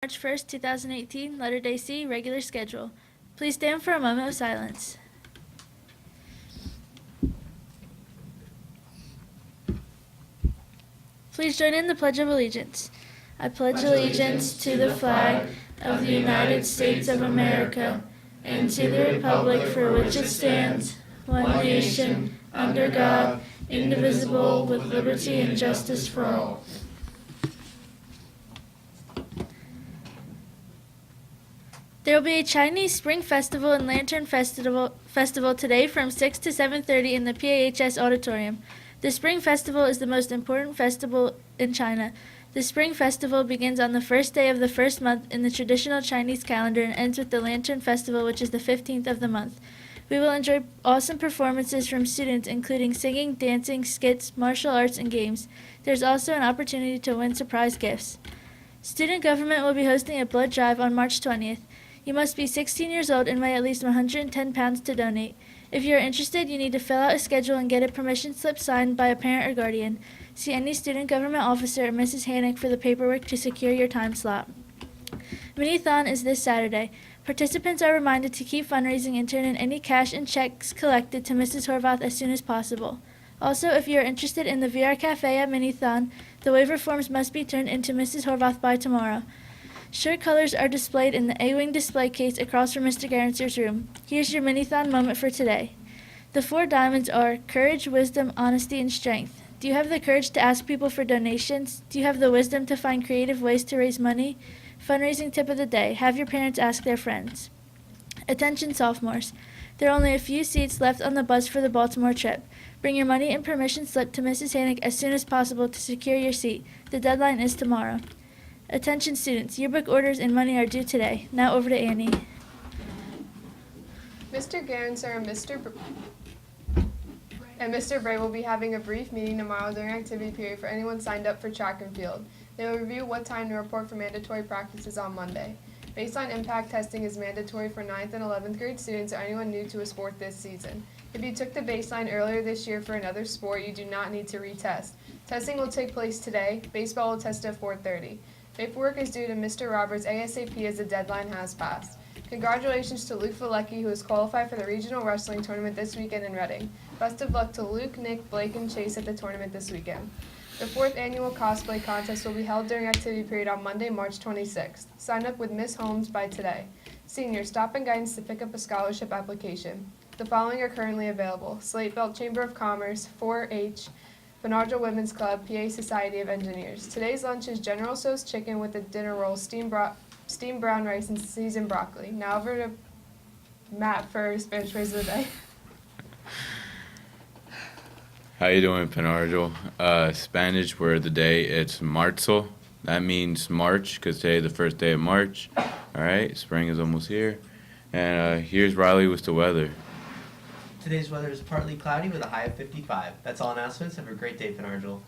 March 1st, 2018, Letter Day C, regular schedule. Please stand for a moment of silence. Please join in the Pledge of Allegiance. I pledge allegiance to the flag of the United States of America and to the republic for which it stands, one nation, under God, indivisible, with liberty and justice for all. There will be a Chinese Spring Festival and Lantern Festival today from 6 to 7:30 in the PAHS Auditorium. The Spring Festival is the most important festival in China. The Spring Festival begins on the first day of the first month in the traditional Chinese calendar and ends with the Lantern Festival, which is the 15th of the month. We will enjoy awesome performances from students, including singing, dancing, skits, martial arts, and games. There's also an opportunity to win surprise gifts. Student government will be hosting a blood drive on March 20th. You must be 16 years old and weigh at least 110 pounds to donate. If you are interested, you need to fill out a schedule and get a permission slip signed by a parent or guardian. See any student government officer or Mrs. Hannick for the paperwork to secure your time slot. Mini-thon is this Saturday. Participants are reminded to keep fundraising and turn in any cash and checks collected to Mrs. Horvath as soon as possible. Also, if you are interested in the VR Cafe at Mini-thon, the waiver forms must be turned into Mrs. Horvath by tomorrow. Shirt colors are displayed in the A-Wing display case across from Mr. Garanser's room. Here's your Mini-thon moment for today. The 4 diamonds are courage, wisdom, honesty, and strength. Do you have the courage to ask people for donations? Do you have the wisdom to find creative ways to raise money? Fundraising tip of the day: have your parents ask their friends. Attention sophomores. There are only a few seats left on the bus for the Baltimore trip. Bring your money and permission slip to Mrs. Hannick as soon as possible to secure your seat. The deadline is tomorrow. Attention students, yearbook orders and money are due today. Now over to Annie. Mr. Garanser and Mr. Bray will be having a brief meeting tomorrow during activity period for anyone signed up for track and field. They will review what time to report for mandatory practices on Monday. Baseline impact testing is mandatory for 9th and 11th grade students or anyone new to a sport this season. If you took the baseline earlier this year for another sport, you do not need to retest. Testing will take place today. Baseball will test at 4:30. Paperwork is due to Mr. Roberts ASAP as the deadline has passed. Congratulations to Luke Valecki, who has qualified for the regional wrestling tournament this weekend in Reading. Best of luck to Luke, Nick, Blake, and Chase at the tournament this weekend. The 4th annual cosplay contest will be held during activity period on Monday, March 26th. Sign up with Miss Holmes by today. Seniors, stop and guidance to pick up a scholarship application. The following are currently available: Slate Belt Chamber of Commerce, 4-H, Benardra Women's Club, PA Society of Engineers. Today's lunch is General Tso's chicken with a dinner roll, steamed brown rice, and seasoned broccoli. Now over to Matt for Spanish phrase of the day. How you doing, Penardo? Spanish word of the day, it's marzo. That means March, because today is the first day of March. All right, spring is almost here. And here's Riley with the weather. Today's weather is partly cloudy with a high of 55. That's all announcements. Have a great day, Penargil.